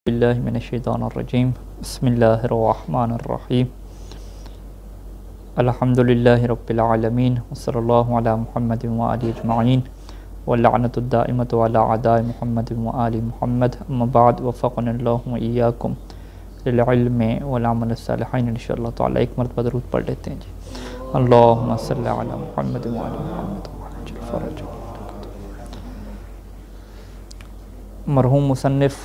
बिल्लाहि मिनश्शैतानिर्रजीम बिस्मिल्लाहिर्रहमानिर्रहीम अल्हम्दुलिल्लाहि रब्बिल आलमीन वस्सल्लल्लाहु अला मुहम्मदिन व आलिहि अजमाइन व लअनतुद्दाइमतु अला अदाइ मुहम्मदिन व आलि मुहम्मद अम्मा बाद वफ़क़नल्लाहु व इय्याकुम लिल इल्मि वल अमल सालिहीन। इंशाअल्लाह ताला एक मरतबा दरूद पढ़ लेते हैं जी। अल्लाहुम्मा सल्लि अला मुहम्मदिन व आलि मुहम्मद। मरहूम मुसन्निफ़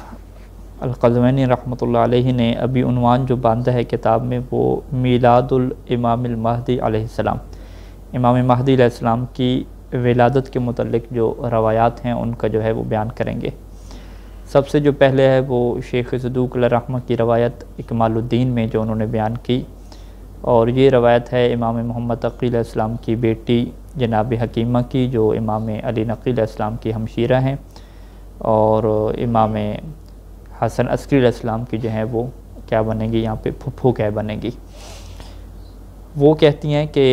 अल-क़ज़वीनी रहमतुल्लाह अलैहि ने अभी उन्वान जो बांधा है किताब में वो मीलादुल इमामिल महदी अलैहिस्सलाम, इमाम महदी अलैहिस्सलाम की विलादत के मुतल्लिक़ जो रवायात हैं उनका जो है वो बयान करेंगे। सबसे जो पहले है वो शेख सदूक़ रहमा की रवायत इकमालुद्दीन में जो उन्होंने बयान की, और ये रवायत है इमाम मोहम्मद तक़ी अलैहिस्सलाम की बेटी जनाब हकीमा की, जो इमाम अली नक़ी अलैहिस्सलाम की हमशीरा हैं, और इमाम हसन अस्करी अलैहिस्सलाम की जो है वो क्या बनेगी, यहाँ पे फुफ्फू क्या बनेगी। वो कहती हैं कि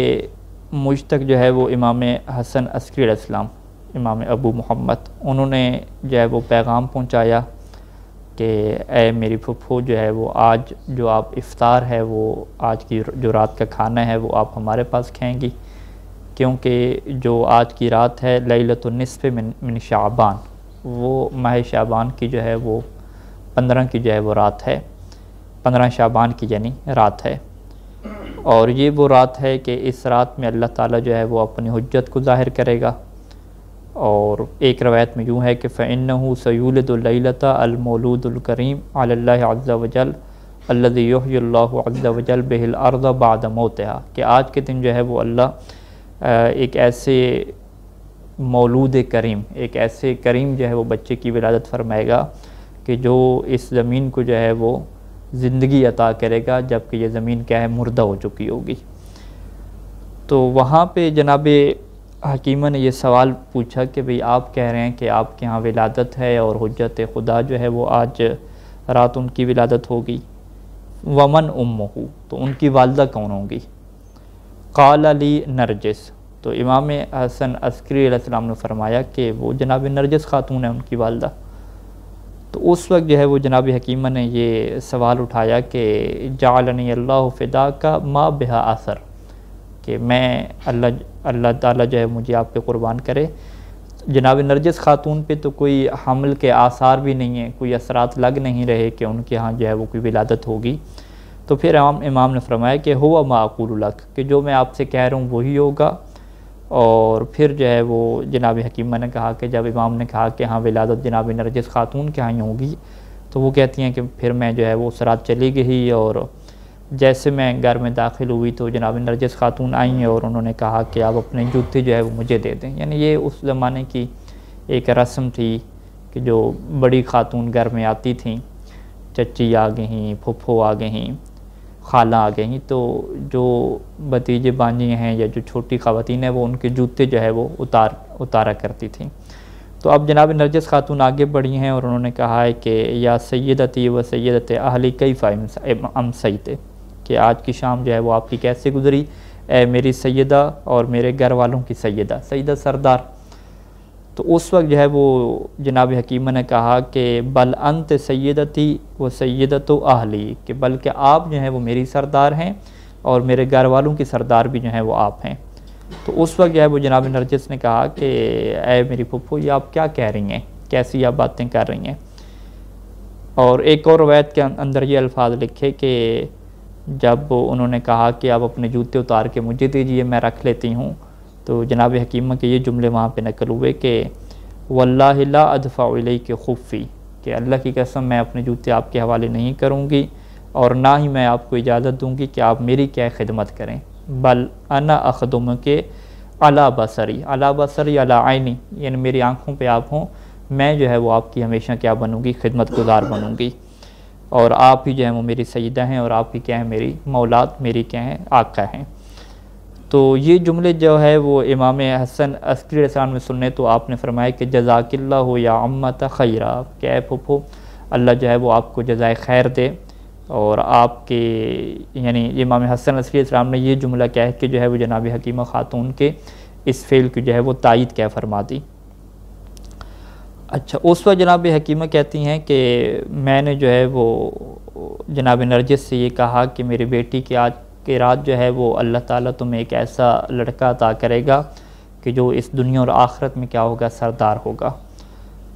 मुझ तक जो है वो इमाम हसन अस्करी अलैहिस्सलाम, इमाम अबू मोहम्मद, उन्होंने जो है वो पैगाम पहुँचाया कि ए मेरी फुफ्फू जो है वो आज जो आप इफ़्तार है वो आज की जो रात का खाना है वो आप हमारे पास खाएंगी, क्योंकि जो आज की रात है लैलतुन निस्फ़ मिन शाबान, वो माह शाबान की जो है वो 15 की जो है वो रात है, 15 शाबान की यानी रात है। और ये वो रात है कि इस रात में अल्लाह ताला जो है वो अपनी हुज्जत को ज़ाहिर करेगा। और एक रवायत में यूँ है कि फ़इन्नहु सयूलिदुल लैलता अल मौलूदुल करीम अलल्लाहि अज़्ज़ा वजल अल्लज़ी युह्यिल्लाहु अज़्ज़ा वजल बिहिल अर्ज़ बाद मौतिहा, कि आज के दिन जो है वो अल्लाह एक ऐसे मौलूद करीम, एक ऐसे करीम जो है वो बच्चे की विलादत फरमाएगा कि जो इस ज़मीन को जो है वो ज़िंदगी अता करेगा, जबकि ये ज़मीन क्या है मुर्दा हो चुकी होगी। तो वहाँ पे जनाब हकीमा ने ये सवाल पूछा कि भाई आप कह रहे हैं कि आपके यहाँ विलादत है और हुज्जत खुदा जो है वो आज रात उनकी विलादत होगी, वमन उम्मुहु, तो उनकी वालदा कौन होंगी। क़ाल ली नरजिस, तो इमाम हसन अस्करी अलैहिस्सलाम ने फरमाया कि वो जनाब नरजिस खातून है उनकी वालदा। तो उस वक्त जो है वो जनाब हकीमा ने ये सवाल उठाया कि जालनी अल्लाह फ़िदा का मा बिहा असर, कि मैं अल्लाह ताला जो है मुझे आप पे क़ुरबान करे, जनाब नरजिस खातून पे तो कोई हमल के आसार भी नहीं है, कोई असरात लग नहीं रहे कि उनके यहाँ जो है वो कोई विलादत होगी। तो फिर इमाम ने फरमाया कि हुवा मा अक़ूलु लक, कि जो मैं आपसे कह रहा हूँ वही होगा। और फिर जो है वो जनाब हकीमा ने कहा कि जब इमाम ने कहा कि हाँ विलादत जनाब नरजिस खातून के यहाँ होगी, तो वो कहती हैं कि फिर मैं जो है वो उस रात चली गई, और जैसे मैं घर में दाखिल हुई तो जनाब नरजिस खातून आई हैं और उन्होंने कहा कि आप अपने जूते जो है वो मुझे दे दें। यानी ये उस ज़माने की एक रस्म थी कि जो बड़ी खातून घर में आती थीं, चची आ गईं, फुफ्फो आ गईं, खाला आ गई, तो जो भतीजे बांजी हैं या जो छोटी ख़वातीन हैं वो उनके जूते जो है वो उतारा करती थीं। तो अब जनाब नरजिस खातून आगे बढ़ी हैं और उन्होंने कहा है कि या सैयदती व सैयदत अहली कैफ़ा अमसैते, कि आज की शाम जो है वो आपकी कैसे गुजरी, ए मेरी सैयदा और मेरे घर वालों की सैयदा, सैयदा सरदार। तो उस वक्त जो है वो जनाब हकीमा ने कहा कि बल अंत सैयदती व सैयदतु अहली, कि बल्कि आप जो हैं वो मेरी सरदार हैं और मेरे घर वालों की सरदार भी जो हैं वो आप हैं। तो उस वक्त जो है वो जनाब नरजिस ने कहा कि ए मेरी फुफ्फू ये आप क्या कह रही हैं, कैसी आप बातें कर रही हैं। और एक और रवायत के अंदर ये अल्फाज लिखे कि जब उन्होंने कहा कि आप अपने जूते उतार के मुझे दीजिए मैं रख लेती हूँ, तो जनाब हकीमा के ये जुमले वहाँ पे नकल हुए कि वल्लाहि ला अदफ़अ इलैका खुफ़ी, कि अल्लाह की कसम मैं अपने जूते आपके हवाले नहीं करूँगी और ना ही मैं आपको इजाज़त दूँगी कि आप मेरी क्या खिदमत करें। बल अना अख़दुम के अला बसरी अला आइनी, यानी मेरी आँखों पे आप हों, मैं जो है वो आपकी हमेशा क्या बनूँगी, खिदमत गुज़ार बनूँगी, और आप ही जो है वो मेरी सईदा हैं और आप ही क्या हैं मेरी मौलाद, मेरी क्या हैं आका हैं। तो ये जुमले जो है वो इमाम हसन अस्करी अलैहिस्सलाम में सुनने तो आपने फरमाया कि जज़ाकिल्लाहु या अम्मत खैरा, क्या फुफ्फो अल्लाह जो है वो आपको जज़ाए खैर दे। और आपके यानी इमाम हसन अस्करी अलैहिस्सलाम ने ये जुमला क्या है कि जो है वो जनाब हकीमा ख़ातून के इस फ़ेल की जो है वो तायद क्या फरमा दी। अच्छा, उस वक्त जनाब हकीमा कहती हैं कि मैंने जो है वो जनाब नरजिस से ये कहा कि मेरी बेटी की आज की रात जो है वो अल्लाह ताला तुम्हें एक ऐसा लड़का अता करेगा कि जो इस दुनिया और आखिरत में क्या होगा, सरदार होगा।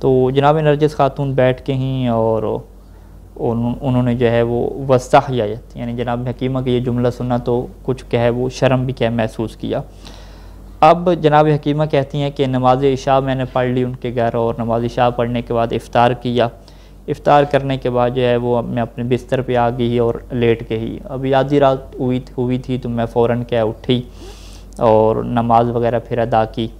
तो जनाब नरजिस खातून बैठ के ही और उन्होंने जो है वो वस्ताहियत यानी जनाब हकीमा का ये जुमला सुना तो कुछ क्या है वो शर्म भी क्या महसूस किया। अब जनाब हकीमा कहती हैं कि नमाज इशा मैंने पढ़ ली उनके घर, और नमाज इशा पढ़ने के बाद इफ़्तार किया। इफ़्तार करने के बाद जो है वो मैं अपने बिस्तर पे आ गई और लेट के ही अभी आधी रात हुई थी तो मैं फ़ौरन क्या उठी और नमाज वगैरह फिर अदा की।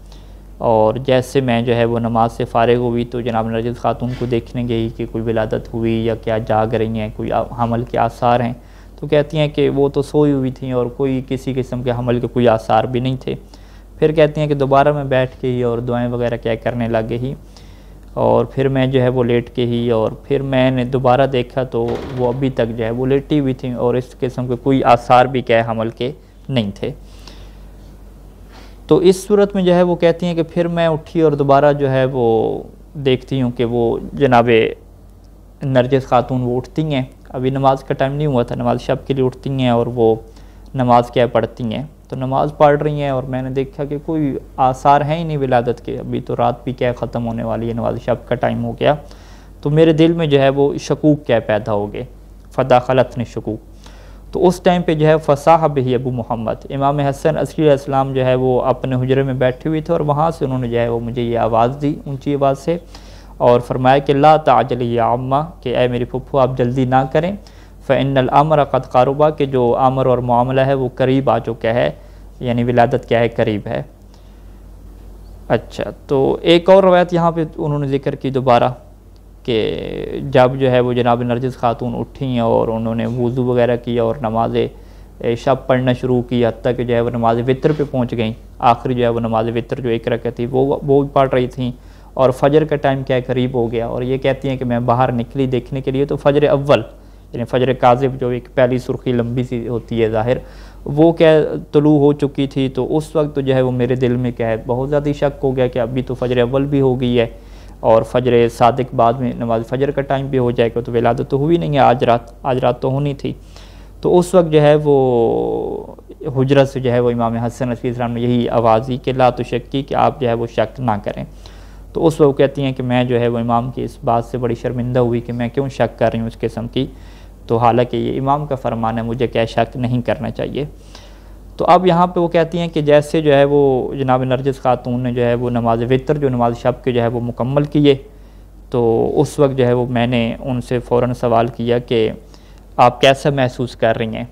और जैसे मैं जो है वो नमाज से फ़ारिग हुई तो जनाब नरजिस खातून को देखने गई कि कोई विलादत हुई या क्या जाग रही हैं, कोई हमल के आसार हैं। तो कहती हैं कि वो तो सोई हुई थी और कोई किसी किस्म के हमल के कोई आसार भी नहीं थे। फिर कहती हैं कि दोबारा मैं बैठ के ही और दुआएं वगैरह क्या करने लगे ही, और फिर मैं जो है वो लेट के ही, और फिर मैंने दोबारा देखा तो वो अभी तक जो है वो लेटी हुई थी और इस किस्म के कोई आसार भी क्या हमल के नहीं थे। तो इस सूरत में जो है वो कहती हैं कि फिर मैं उठी और दोबारा जो है वो देखती हूँ कि वो जनाब नरजिस खातून वो उठती हैं, अभी नमाज का टाइम नहीं हुआ था, नमाज शब के लिए उठती हैं और वो नमाज क्या पढ़ती हैं। तो नमाज़ पढ़ रही हैं और मैंने देखा कि कोई आसार हैं ही नहीं विलादत के, अभी तो रात भी क्या ख़त्म होने वाली है, नमाज शब का टाइम हो गया। तो मेरे दिल में जो है वो शकूक क्या पैदा हो गए, फ़दा खलत ने शकूक। तो उस टाइम पे जो है फ़साह बिही अबू मोहम्मद, इमाम हसन अस्करी अलैहिस्सलाम जो है वो अपने हुजरे में बैठे हुए थे और वहाँ से उन्होंने जो है वो मुझे ये आवाज़ दी ऊँची आवाज़ से और फरमाया कि ला ताजली या अम्मा, कि ए मेरी फुफ्फू आप जल्दी ना करें, फ़इन्नल अम्र क़द क़ारुबा, कि जो अमर और मामला है वो करीब आ चुका है, यानी विलादत क्या है करीब है। अच्छा, तो एक और रवायत यहाँ पे उन्होंने ज़िक्र की दोबारा कि जब जो है वो जनाब नरजिस खातून उठी और उन्होंने वज़ू वगैरह किया और नमाज शब पढ़ना शुरू की, हत्ता कि जो है वो नमाज वितर पे पहुँच गई। आखिरी जो है वो नमाज वितर जो एक रकअत थी वो भी पढ़ रही थी और फ़जर का टाइम क्या करीब हो गया। और ये कहती हैं कि मैं बाहर निकली देखने के लिए तो फ़जर अव्वल यानी फ़जर काज़िब जो एक पहली सुर्खी लंबी सी होती है ज़ाहिर, वो क्या तुलू हो चुकी थी। तो उस वक्त तो जो है वो मेरे दिल में क्या है बहुत ज़्यादा शक हो गया कि अभी तो फ़जर अव्वल भी हो गई है और फ़जर सादिक बाद में नमाज फ़जर का टाइम भी हो जाएगा, तो विलादत तो हुई नहीं है, आज रात तो होनी थी। तो उस वक्त जो है वो हुजरत से जो है वो इमाम हसन अलैहिस्सलाम ने यही आवाज़ दी कि ला तुशक्की, कि आप जो है वो शक ना करें। तो उस वक्त कहती हैं कि मैं जो है वो इमाम की इस बात से बड़ी शर्मिंदा हुई कि मैं क्यों शक कर रही हूँ इस किस्म की, तो हालांकि ये इमाम का फरमान है, मुझे क्या शक नहीं करना चाहिए। तो अब यहाँ पे वो कहती हैं कि जैसे जो है वो जनाब नरजिस खातून ने जो है वो नमाज वितर जो नमाज शब के जो है वो मुकम्मल किए, तो उस वक्त जो है वो मैंने उनसे फ़ौरन सवाल किया कि आप कैसा महसूस कर रही हैं,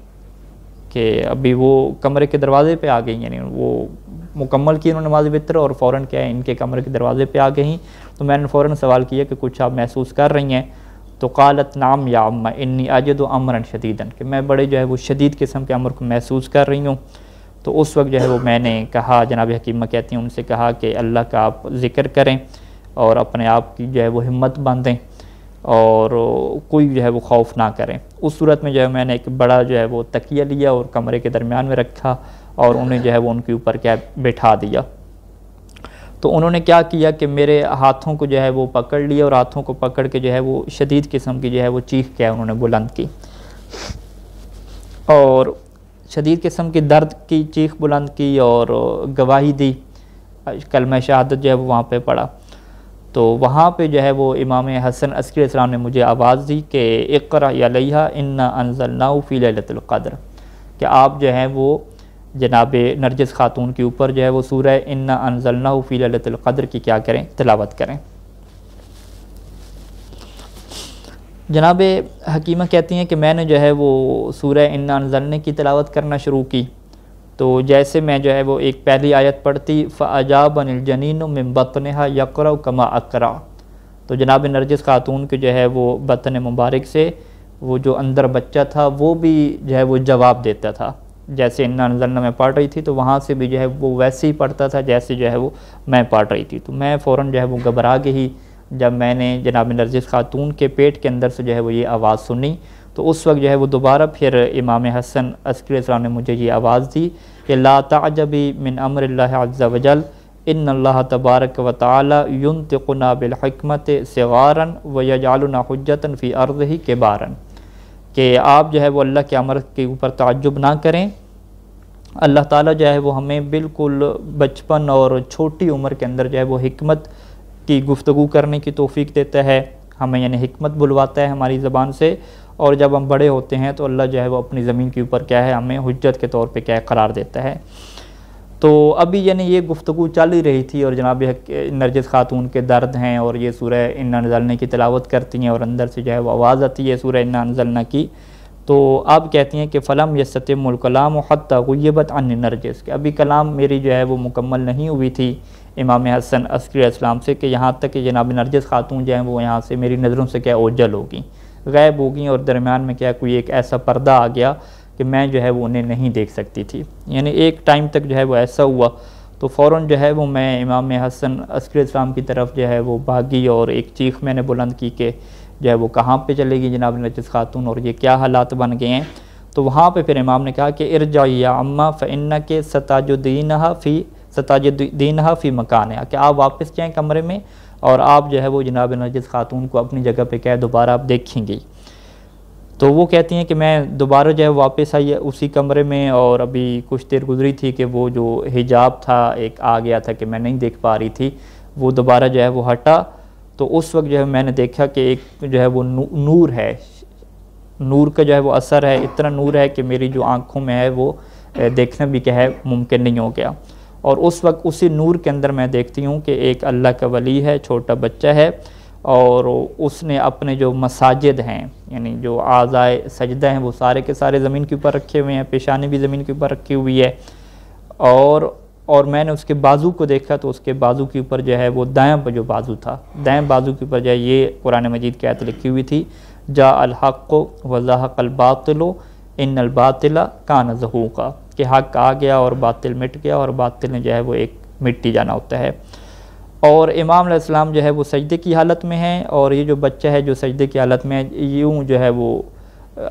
कि अभी वो कमरे के दरवाज़े पे आ गई, यानी वो मुकम्मल की उन्होंने नमाज वितर और फ़ौरन क्या है इनके कमरे के दरवाज़े पे आ गई। तो मैंने फ़ौरन सवाल किया कि कुछ आप महसूस कर रही हैं, तो क़ालत नाम या अम्मा इन्नी अजदु अमरन शदीदन, कि मैं बड़े जो है वो शदीद किस्म के अमर को महसूस कर रही हूँ। तो उस वक्त जो है वो मैंने कहा, जनाब हकीमा कहती हैं उनसे कहा कि अल्लाह का आप ज़िक्र करें और अपने आप की जो है वो हिम्मत बांधें और कोई जो है वो खौफ ना करें। उस सूरत में जो है मैंने एक बड़ा जो है वो तकिया लिया और कमरे के दरमियान में रखा और उन्हें जो है वो उनके ऊपर क्या बैठा दिया। तो उन्होंने क्या किया कि मेरे हाथों को जो है वो पकड़ लिया और हाथों को पकड़ के जो है वो शदीद किस्म की जो है वो चीख क्या उन्होंने बुलंद की और शदीद किस्म की दर्द की चीख बुलंद की और गवाही दी, कलमा शहादत जो है वो वहाँ पे पढ़ा। तो वहाँ पे जो है वो इमाम हसन अस्करी अलैहिस्सलाम ने मुझे आवाज़ दी कि इक़रा अलैहा इन्ना अंज़लनाहु फ़ी लैलतिल क़द्र, कि आप जो है वो जनाब नरजिस खातून के ऊपर जो है वो सूरह इन्ना अंज़लनाहु फ़ी लैलतिल क़द्र की क्या करें तिलावत करें। जनाब हकीमा कहती हैं कि मैंने जो है वो सूरह इन्ना अंज़लना की तिलावत करना शुरू की, तो जैसे मैं जो है वो एक पहली आयत पढ़ती फ़अजाबनिल जनीनु मिन बत्निहा यक़रअ कमा अक़रा, तो जनाब नरजिस खातून के जो है वो बतन मुबारक से वो जो अंदर बच्चा था वो भी जो है वो जवाब देता था, जैसे इन्ना अंज़लना में पढ़ रही थी तो वहाँ से भी जो है वो वैसे ही पढ़ता था जैसे जो है वो मैं पढ़ रही थी। तो मैं फ़ौरन जो है वो घबरा गई जब मैंने जनाब नरजिस खातून के पेट के अंदर से जो है वो ये आवाज़ सुनी। तो उस वक्त जो है वो दोबारा फिर इमाम हसन अस्करी अलैहिस्सलाम ने मुझे ये आवाज़ दी कि ला ताजबी मिन अम्रिल्लाहि अज़्ज़ा वजल इन्नल्लाह तबारक व तआला युनतिकुना बिल हिकमत सिगारन व यजअलुना हुज्जतन फ़ी अर्ज़िही किबारन, कि आप जो है वो अल्लाह के अमर के ऊपर ताज्जुब ना करें। अल्लाह ताला जो है वो हमें बिल्कुल बचपन और छोटी उम्र के अंदर जो है वो हिकमत की गुफ्तगू करने की तौफीक देता है, हमें यानी हिकमत बुलवाता है हमारी ज़बान से, और जब हम बड़े होते हैं तो अल्लाह जो है वो अपनी ज़मीन के ऊपर क्या है हमें हुज्जत के तौर पे क्या है करार देता है। तो अभी यानी ये गुफ्तगू चल ही रही थी और जनाब नरगिस खातून के दर्द हैं और ये सूरह इन्ना नज़लना की तिलावत करती हैं और अंदर से जो है वो आवाज़ आती है सूरह इन्ना नज़लना की। तो अब कहती हैं कि फ़लम यस्ततिमुल कलाम हत्ता गुय्यबत अन नरगिस, कि अभी कलाम मेरी जो है वो मुकम्मल नहीं हुई थी इमाम हसन अस्करी अलैहिस्सलाम से, कि यहाँ तक कि जनाब नरगिस खातून जो है वो यहाँ से मेरी नज़रों से क्या ओझल होगी, गायब होगी, और दरमियान में क्या कोई एक ऐसा पर्दा आ गया कि मैं जो है वो उन्हें नहीं देख सकती थी। यानी एक टाइम तक जो है वो ऐसा हुआ। तो फ़ौरन जो है वो मैं इमाम हसन अस्करी अलैहिस्सलाम की तरफ जो है वो भागी और एक चीख मैंने बुलंद की कि जो है वो कहाँ पे चलेगी जनाब नरगिस खातून और ये क्या हालात बन गए हैं। तो वहाँ पे फिर इमाम ने कहा कि इरजाई या अम्मा फ़इन्नके सताजुद्दीनहा फ़ी मकान, कि आप वापस जाएँ कमरे में और आप जो है वो जनाब नरगिस खातून को अपनी जगह पे क्या दोबारा आप देखेंगी। तो वो कहती हैं कि मैं दोबारा जो है वापस आई उसी कमरे में, और अभी कुछ देर गुजरी थी कि वो जो हिजाब था एक आ गया था कि मैं नहीं देख पा रही थी, वो दोबारा जो है वो हटा। तो उस वक्त जो है मैंने देखा कि एक जो है वो नूर है, नूर का जो है वो असर है, इतना नूर है कि मेरी जो आँखों में है वो देखना भी क्या है मुमकिन नहीं हो गया। और उस वक्त उसी नूर के अंदर मैं देखती हूँ कि एक अल्लाह का वली है, छोटा बच्चा है, और उसने अपने जो मसाजिद हैं यानी जो आज़ाए सजदा हैं वो सारे के सारे ज़मीन के ऊपर रखे हुए हैं, पेशानी भी ज़मीन के ऊपर रखी हुई है, और मैंने उसके बाजू को देखा तो उसके बाजू के ऊपर जो है वो दायां जो बाजू था, दाएं बाजू के ऊपर जो है ये कुरान मजीद की आयत लिखी हुई थी, जा अल हक़्क़ु व ज़हक़ल बातिलु इन्नल बातिला कान ज़हूक़ा, कि हक़ आ गया और बातिल मिट गया और बातिल ने जो है वो एक मिट्टी जाना होता है। और इमाम अलैहिस्सलाम जो है वो सजदे की हालत में है, और ये जो बच्चा है जो सजदे की हालत में है यूँ जो है वो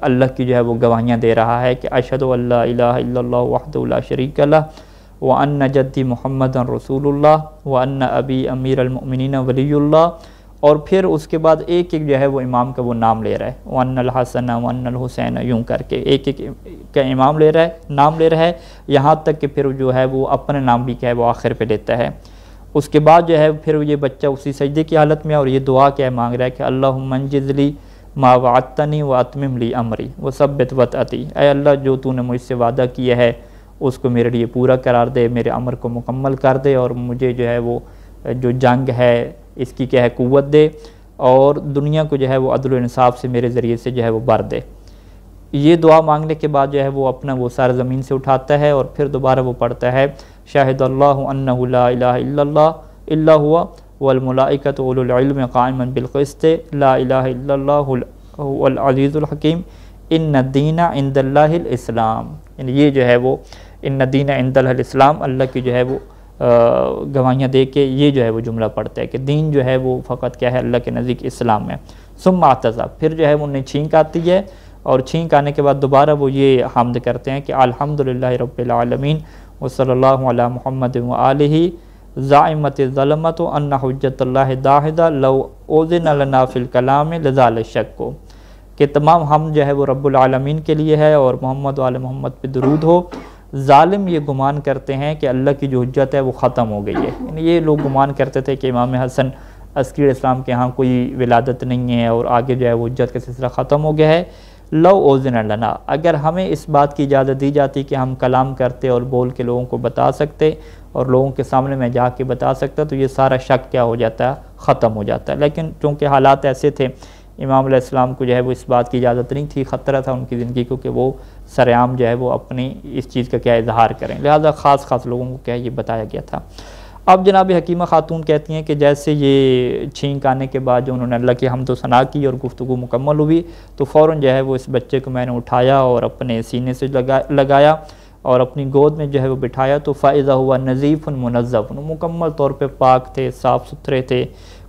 अल्लाह की जो है वो गवाहियाँ दे रहा है कि अशहदु अल्ला इलाहा इल्लल्लाह वहदहु ला शरीका लह व अन्ना जद्दी मुहम्मदन रसूलुल्लाह व अन्ना अबी अमीरुल मुमिनीन वलियुल्लाह। और फिर उसके बाद एक एक जो है वो इमाम का वो नाम ले रहा है, व अन्नल हसन व अन्नल हुसैन, यूँ करके एक एक का इमाम ले रहा है, नाम ले रहा है, यहाँ तक कि फिर जो है वो अपने नाम भी क्या है वो आखिर पे लेता है। उसके बाद जो है फिर ये बच्चा उसी सजदे की हालत में और ये दुआ क्या है मांग रहा है कि अल्लाहुम्मा अंजिज़ली मा वअदतनी व अतमिम ली अमरी व सब्बित वतअती, ऐ अल्लाह जो तूने मुझसे वादा किया है उसको मेरे लिए पूरा करार दे, मेरे अमर को मुकम्मल कर दे, और मुझे जो है वो जो जंग है इसकी क्या है क़ुव्वत दे, और दुनिया को जो है वो अदल व इंसाफ से मेरे ज़रिए से जो है वो भर दे। ये दुआ मांगने के बाद जो है वो अपना वो सारा ज़मीन से उठाता है और फिर दोबारा वो पढ़ता है शाहिदल्लाहु अन्नहु ला इलाहा इल्लल्लाह इल्ला हुवा वल मलाइकतु उलुल इल्मि क़ाइमन बिल क़िस्त ला इलाहा इल्लल्लाहु वल अज़ीज़ुल हकीम इन्न दीना इंदल्लाहिल इस्लाम। यानी ये जो है वो इन्न दीना इंदल्लाहिल इस्लाम, अल्लाह की जो है वो गवाहियाँ दे के ये जो है वो जुमला पढ़ता है कि दीन जो है वो फ़कत क्या है अल्लाह के नज़दीक इस्लाम है। सुम्मा अतज़ा, फिर जो है वो उन्हें छींक आती है, और छींक आने के बाद दोबारा वो ये हम्द करते हैं कि अल्हम्दुलिल्लाहि रब्बिल आलमीन व सल्लल्लाहु अला मुहम्मद व आलिही ज़ाइमत ज़लमत अन्ना हुज्जतुल्लाहि दाहिदा लौ ओज़िन लना फ़िल कलाम लज़ाल शक्को, कि तमाम हम जो है वो रब्बुल आलमीन के लिए है और मोहम्मद वाले मोहम्मद पे दरूद हो। ज़ालिम ये गुमान करते हैं कि अल्लाह की जो हुज्जत है वो ख़त्म हो गई है, यानी ये लोग गुमान करते थे कि इमाम हसन अस्करी इस्लाम के यहाँ कोई विलादत नहीं है और आगे जो है वो हुज्जत का सिलसिला ख़त्म हो गया है। लव ओज़न लना, अगर हमें इस बात की इजाज़त दी जाती कि हम कलाम करते और बोल के लोगों को बता सकते और लोगों के सामने में जाके बता सकता, तो ये सारा शक क्या हो जाता है ख़त्म हो जाता है। लेकिन चूँकि हालात ऐसे थे, इमाम अलैहिस्सलाम को जो है वो इस बात की इजाज़त नहीं थी, ख़तरा था उनकी ज़िंदगी को कि वो सरेआम जो है वो अपनी इस चीज़ का क्या इजहार करें, लिहाजा ख़ास लोगों को क्या ये बताया गया था। अब जनाब हकीमा खातून कहती हैं कि जैसे ये छींक आने के बाद जो उन्होंने अल्लाह की हम्द व सना की और गुफ्तगू मुकम्मल हुई, तो फ़ौरन जो है वो इस बच्चे को मैंने उठाया और अपने सीने से लगाया और अपनी गोद में जो है वो बिठाया। तो फ़ाइज़ा हुआ नज़ीफ़ुन मुनज़्ज़फ़, मुकम्मल तौर पे पाक थे, साफ़ सुथरे थे,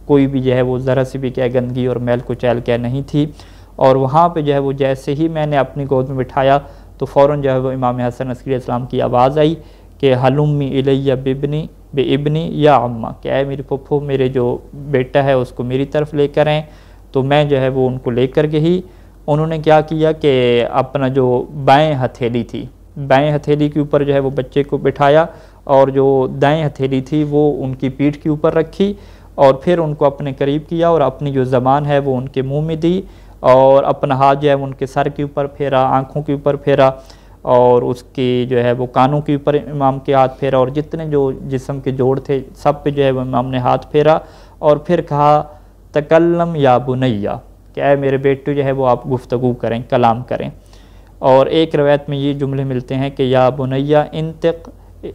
कोई भी जो है वो ज़रा सी भी क्या गंदगी और मैल कुचैल क्या नहीं थी। और वहाँ पे जो है वो जैसे ही मैंने अपनी गोद में बिठाया तो फ़ौरन जो है वो इमाम हसन अस्करी इस्लाम की आवाज़ आई कि हलुम्मी इलैया बिबनी बेइबनी या अम्मा, क्या है मेरी फुफ्फो मेरे जो बेटा है उसको मेरी तरफ लेकर आएँ। तो मैं जो है वो उनको लेकर गई। उन्होंने क्या किया कि अपना जो बाएं हथेली थी, बाएं हथेली के ऊपर जो है वो बच्चे को बिठाया और जो दाएं हथेली थी वो उनकी पीठ के ऊपर रखी और फिर उनको अपने करीब किया और अपनी जो ज़बान है वो उनके मुंह में दी और अपना हाथ जो है वो उनके सर के ऊपर फेरा, आँखों के ऊपर फेरा और उसके जो है वो कानों के ऊपर इमाम के हाथ फेरा और जितने जो जिस्म के जोड़ थे सब पे जो है वो इमाम ने हाथ फेरा और फिर कहा तकल्लम या बुनैया, क्या है मेरे बेटे जो है वो आप गुफ्तगू करें, कलाम करें। और एक रवायत में ये जुमले मिलते हैं कि या बुनैया इंतिक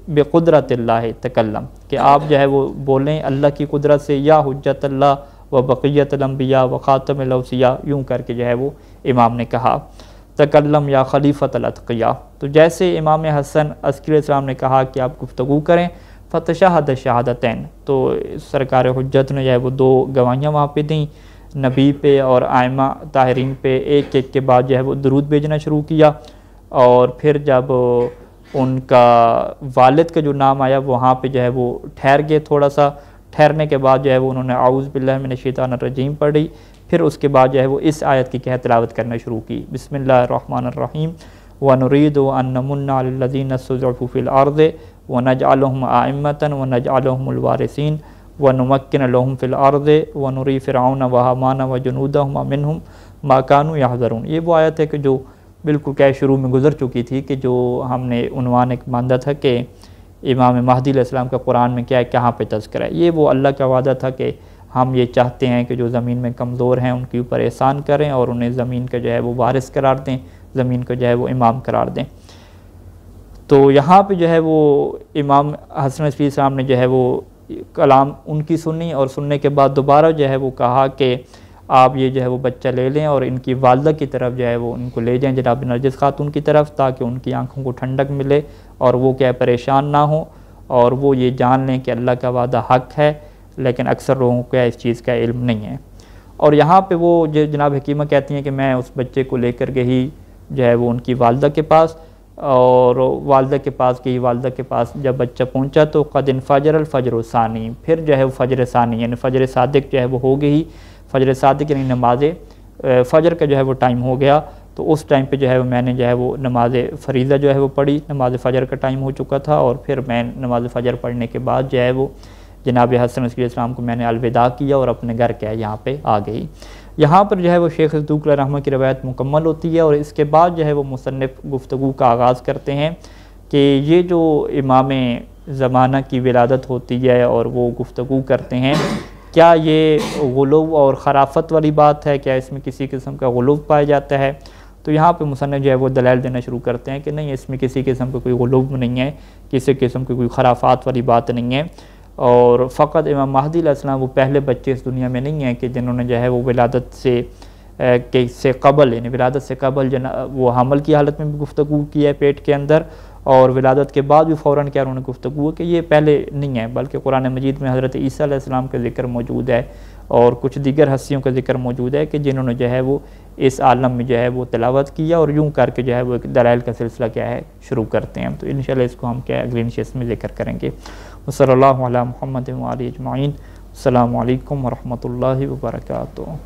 बेक़ुदरतिल्लाह तकल्लम, कि आप जो है वो बोलें अल्लाह की कुदरत से, या हुज्जतल्लाह व बक़ियतुल अंबिया व ख़ातमुल औसिया, यूँ करके जो है वो इमाम ने कहा तकल्लम या खलीफतुल अत्क़िया। तो जैसे इमाम हसन अस्करी अलैहिस्सलाम ने कहा कि आप गुफ्तगू करें, फ़तशहद शहादतैन, तो सरकार हुज्जत ने जो है वो 2 गवाहियाँ वहाँ पे दी, नबी पे और आइमा ताहिरीन पे एक एक के बाद जो है वो दरूद भेजना शुरू किया। और फिर जब उनका वालिद का जो नाम आया वहाँ पे जो है वो ठहर गए, थोड़ा सा ठहरने के बाद जो है वो उन्होंने आऊज़ बिल्लाहि मिनश शैतानिर रजीम पढ़ी। फिर उसके बाद जो है वो इस आयत की कह तिलावत करना शुरू की, बिस्मिल्लाहिर्रहमानिर्रहीम व नुरीदु अन नमुन्ना अलल्लज़ीना इस्तज़अफ़ू फ़िल अर्ज़ि व नजअलहुम आइम्मतन व नजअलहुमुल वारिसीन व नुमक्किन लहुम फ़िल अर्ज़ि व नुरी फ़िरऔन व हामान व जुनूदहुम मिनहुम मा कानू यहज़रून। ये वो आयत है कि जो बिल्कुल क्या शुरू में गुज़र चुकी थी, कि जो हमने उन्वान एक बांधा था कि इमाम महदी अलैहिस्सलाम का कुरान में क्या है, कहाँ पे तज़किरा है। ये वो अल्लाह का वादा था कि हम ये चाहते हैं कि जो ज़मीन में कमज़ोर हैं उनके ऊपर एहसान करें और उन्हें ज़मीन का जो है वो वारिस करार दें, ज़मीन को जो है वो इमाम करार दें। तो यहाँ पे जो है वो इमाम हसन अस्करी साहब ने जो है वो कलाम उनकी सुनी और सुनने के बाद दोबारा जो है वो कहा कि आप ये जो है वो बच्चा ले लें और इनकी वालदा की तरफ जो है वो उनको ले जाएं, जनाब नरगिस खातून की तरफ, ताकि उनकी आंखों को ठंडक मिले और वो क्या परेशान ना हो और वो ये जान लें कि अल्लाह का वादा हक़ है, लेकिन अक्सर लोगों को इस चीज़ का इल्म नहीं है। और यहाँ पे वो जो जनाब हकीमा कहती हैं कि मैं उस बच्चे को लेकर गई जो है वो उनकी वालदा के पास, और वालदा के पास गई। वालदा के पास जब बच्चा पहुँचा तो क़द फ़जर फ़जर सानी, फिर जो है वो फ़जर सानी यानी फ़जर सादिक जो है वो हो गई। फ़जर सादिक यानी नमाज फ़जर का जो है वो टाइम हो गया। तो उस टाइम पे जो है वो मैंने जो है वो नमाज फ़रीज़ा जो है वो पढ़ी, नमाज फ़जर का टाइम हो चुका था और फिर मैं नमाज फ़जर पढ़ने के बाद जो है वो जनाब हसन अस्करी अलैहिस्सलाम को मैंने अलविदा किया और अपने घर क्या यहाँ पे आ गई। यहाँ पर जो है वो शेख सदूक़ रहमतुल्लाह की रवायत मुकम्मल होती है और इसके बाद जो है वो मुसन्निफ़ गुफ्तगू का आगाज़ करते हैं कि ये जो इमाम ज़माना की विलादत होती है और वो गुफ्तगू करते हैं, क्या ये गुलूव और खराफत वाली बात है, क्या इसमें किसी किस्म का गुलूव पाया जाता है। तो यहाँ पे मुसन्निफ़ जो है वो दलाइल देना शुरू करते हैं कि नहीं, इसमें किसी किस्म का कोई गुलूव नहीं है, किसी किस्म की कोई खराफात वाली बात नहीं है। और फ़कत इमाम महदी अलैहिस्सलाम वो पहले बच्चे इस दुनिया में नहीं हैं कि जिन्होंने जो है वो विलादत से कबल यानी विलादत से कबल वो हमल की हालत में भी गुफ्तगू की है पेट के अंदर, और विलादत के बाद भी फ़ौरन क्या उन्होंने गुफ्तगू कि ये पहले नहीं है, बल्कि कुरान मजीद में हज़रत ईसा अलैहिस्सलाम का ज़िक्र मौजूद है और कुछ दीगर हस्तियों का ज़िक्र मौजूद है कि जिन्होंने जो है वो इस आलम में जो है वो तिलावत किया, और यूँ करके जो है वो एक दलाइल का सिलसिला क्या है शुरू करते हैं। तो इंशाअल्लाह इसको हम क्या अगली नशिस्त में ज़िक्र करेंगे। सल्लल्लाहु अला मुहम्मद व आलिहि अजमाइन। अस्सलामु अलैकुम व रहमतुल्लाहि व बरकातुहू।